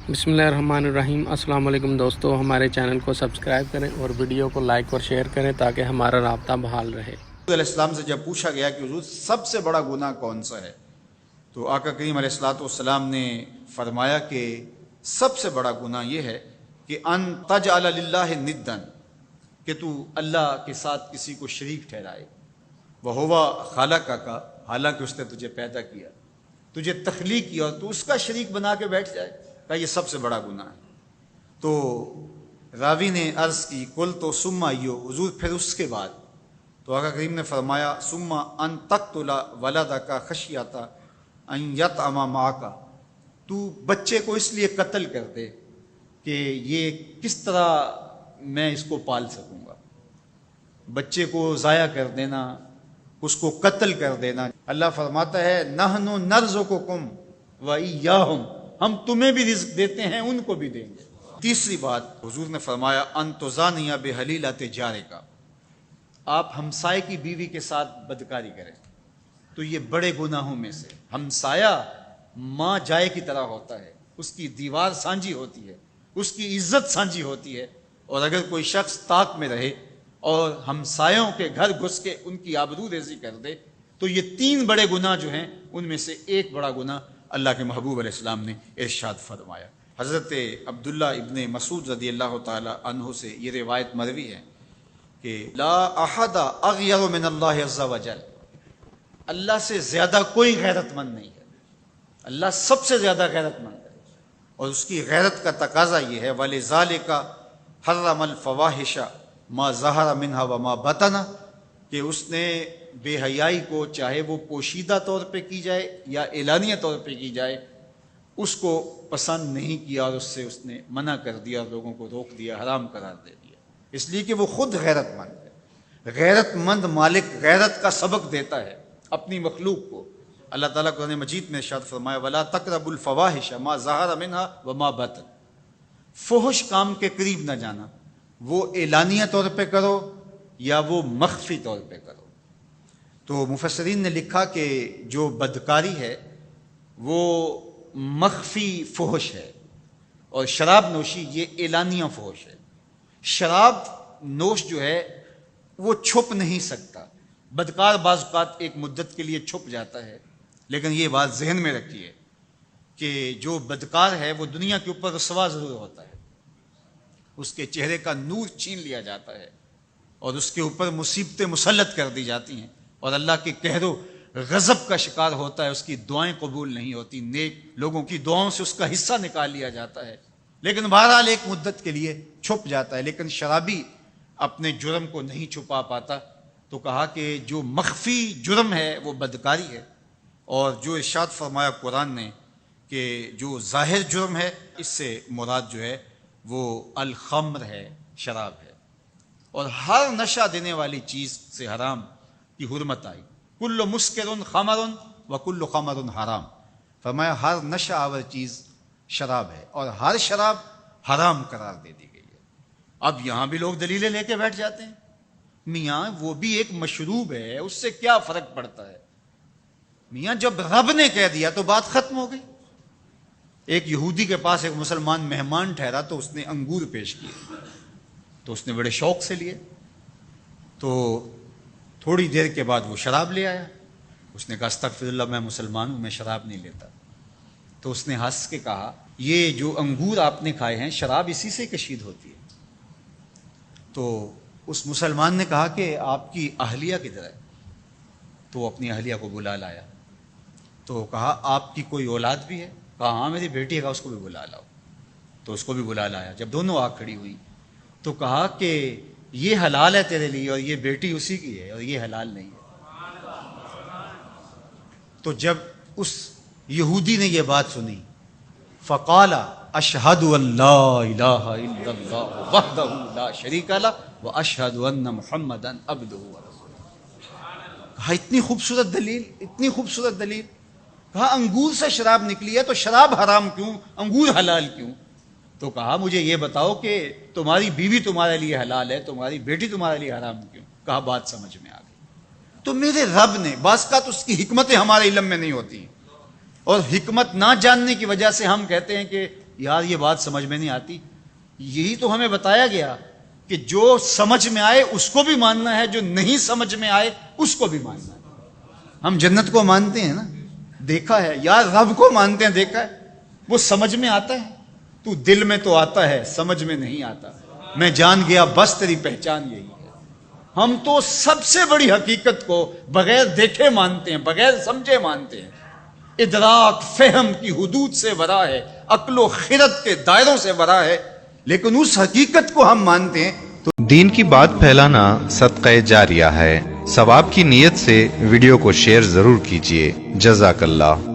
बिस्मिल्लाहिर्रहमानिर्रहीम। अस्सलाम वालेकुम दोस्तों, हमारे चैनल को सब्सक्राइब करें और वीडियो को लाइक और शेयर करें ताकि हमारा राब्ता बहाल रहे। अलैहिस्सलाम से जब पूछा गया कि हुजूर सबसे बड़ा गुनाह कौन सा है, तो आका करीम अलैहिस्सलाम ने फरमाया कि सबसे बड़ा गुनाह ये है कि अन तजअल लिल्लाहि निद्दन, कि तू अल्लाह के साथ किसी को शरीक ठहराए। वहुवा खालका, हालांकि उसने तुझे पैदा किया, तुझे तख्लीक किया, और तू उसका शरीक बना के बैठ जाए, का ये सबसे बड़ा गुनाह है। तो रावी ने अर्ज़ की कुल तो सुम्मा यो, हुजूर फिर उसके बाद? तो आका करीम ने फरमाया सुम्मा अन तक़्तुला वलदका खशियता अन यतअमा माका, तू बच्चे को इसलिए कत्ल कर दे कि ये किस तरह मैं इसको पाल सकूंगा। बच्चे को ज़ाया कर देना, उसको कत्ल कर देना। अल्लाह फरमाता है नहनु नर्ज़ुकुकुम व इय्याहुम, हम तुम्हें भी रिज़्क़ देते हैं, उनको भी देंगे। तीसरी बात हुजूर ने फरमाया अंतुज़ानिया बेहलीलत जारिका, आप हमसाये की बीवी के साथ बदकारी करें। तो ये बड़े गुनाहों में से, हमसाया माँ जाए की तरह होता है, उसकी दीवार सांझी होती है, उसकी इज्जत सांझी होती है, और अगर कोई शख्स ताक में रहे और हमसायों के घर घुस के उनकी आबरू रेज़ी कर दे, तो ये तीन बड़े गुनाह जो हैं उनमें से एक बड़ा गुनाह अल्लाह के महबूब अलैहिस्सलाम ने इरशाद फरमाया। हज़रत अब्दुल्ला इब्ने मसूद रज़ियल्लाहु ताला अन्हु से ये रिवायत मरवी है कि ला अहदा अग़यरु मिनल्लाहि अज़्ज़ा वजल, अल्लाह से ज़्यादा कोई गैरतमंद नहीं है। अल्लाह सबसे ज़्यादा गैरतमंद है, और उसकी गैरत का तकाजा ये है वलिज़ालिका हर्रमल फ़वाहिशा मा ज़हरा मिन्हा व मा बतना, कि उसने बेहयाई को, चाहे वो पोशीदा तौर पे की जाए या एलानिया तौर पे की जाए, उसको पसंद नहीं किया और उससे उसने मना कर दिया, लोगों को रोक दिया, हराम करार दे दिया, इसलिए कि वो खुद गैरतमंद है। गैरतमंद मालिक गैरत का सबक देता है अपनी मखलूक को। अल्लाह ताला कुरान मजीद में इरशाद फरमाया वला तक़रबुल फ़वाहिश मा ज़हरा मिन्हा व मा बतन, फुहश काम के करीब न जाना, वो एलानिया तौर पे करो या वो मख्फी तौर पे करो। तो मुफस्सिरीन ने लिखा कि जो बदकारी है वो मख्फी फुहश है, और शराब नोशी ये एलानिया फुहश है। शराब नोश जो है वो छुप नहीं सकता, बदकार बाज़ एक मुद्दत के लिए छुप जाता है, लेकिन ये बात जहन में रखिए कि जो बदकार है वो दुनिया के ऊपर रसवा ज़रूर होता है, उसके चेहरे का नूर छीन लिया जाता है और उसके ऊपर मुसीबतें मुसल्लत कर दी जाती हैं, और अल्लाह के कहरो गज़ब का शिकार होता है, उसकी दुआएं कबूल नहीं होती, नेक लोगों की दुआओं से उसका हिस्सा निकाल लिया जाता है, लेकिन बहरहाल एक मुद्दत के लिए छुप जाता है। लेकिन शराबी अपने जुर्म को नहीं छुपा पाता। तो कहा कि जो मख्फी जुर्म है वो बदकारी है, और जो इरशाद फरमाया कुरान ने कि जो ज़ाहिर जुर्म है, इससे मुराद जो है वो अल खम्र है, शराब है, और हर नशा देने वाली चीज़ से हराम की हुर्मत आई। कुल्लु मुस्किरुन खमरुन व कुल्लु खमरुन हराम, फरमाया हर नशा आवर चीज़ शराब है और हर शराब हराम करार दे दी गई है। अब यहाँ भी लोग दलीलें लेके बैठ जाते हैं, मियाँ वो भी एक मशरूब है, उससे क्या फ़र्क पड़ता है। मियाँ जब रब ने कह दिया तो बात ख़त्म हो गई। एक यहूदी के पास एक मुसलमान मेहमान ठहरा, तो उसने अंगूर पेश किए, तो उसने बड़े शौक से लिए। तो थोड़ी देर के बाद वो शराब ले आया। उसने कहा अस्तगफिरुल्लाह, मैं मुसलमान हूँ, मैं शराब नहीं लेता। तो उसने हंस के कहा ये जो अंगूर आपने खाए हैं, शराब इसी से कशीद होती है। तो उस मुसलमान ने कहा कि आपकी अहलिया किधर है? तो वो अपनी अहलिया को बुला लाया। तो कहा आपकी कोई औलाद भी है? कहा हाँ मेरी बेटी है, उसको भी बुला लाओ। तो उसको भी बुला लाया। जब दोनों आ खड़ी हुई तो कहा कि ये हलाल है तेरे लिए और ये बेटी उसी की है, और ये हलाल नहीं है। तो जब उस यहूदी ने ये बात सुनी, फ़क़ाला अशहदु अल्ला इलाहा इल्लल्लाह वहदहु ला शरीका लहु व अशहदु अन्ना मुहम्मदन अब्दुहु व रसूलुहु। कहा इतनी खूबसूरत दलील, इतनी खूबसूरत दलील। कहा अंगूर से शराब निकली है तो शराब हराम क्यों, अंगूर हलाल क्यों? तो कहा मुझे ये बताओ कि तुम्हारी बीवी तुम्हारे लिए हलाल है, तुम्हारी बेटी तुम्हारे लिए हराम क्यों? कहा बात समझ में आ गई। तो मेरे रब ने, बास का तो उसकी हिकमतें हमारे इल्म में नहीं होती, और हिकमत ना जानने की वजह से हम कहते हैं कि یار یہ بات سمجھ میں نہیں آتی. یہی تو ہمیں بتایا گیا کہ جو سمجھ میں آئے اس کو بھی ماننا ہے, جو نہیں سمجھ میں آئے اس کو بھی ماننا ہے. ہم جنت کو مانتے ہیں نا, دیکھا ہے. یار رب کو مانتے ہیں, دیکھا ہے. وہ سمجھ میں آتا ہے, تو دل میں تو آتا ہے, سمجھ میں نہیں آتا. میں جان گیا بس تیری پہچان یہی ہے. ہم تو سب سے بڑی حقیقت کو بغیر دیکھے مانتے ہیں, بغیر سمجھے مانتے ہیں. ادراک فہم کی حدود سے ورا ہے, عقل و خرد کے دائروں سے ورا ہے, لیکن اس حقیقت کو ہم مانتے ہیں. تو دین کی بات پھیلانا صدقہ جاریہ ہے. ثواب کی نیت سے ویڈیو کو شیئر ضرور کیجیے. جزاک اللہ.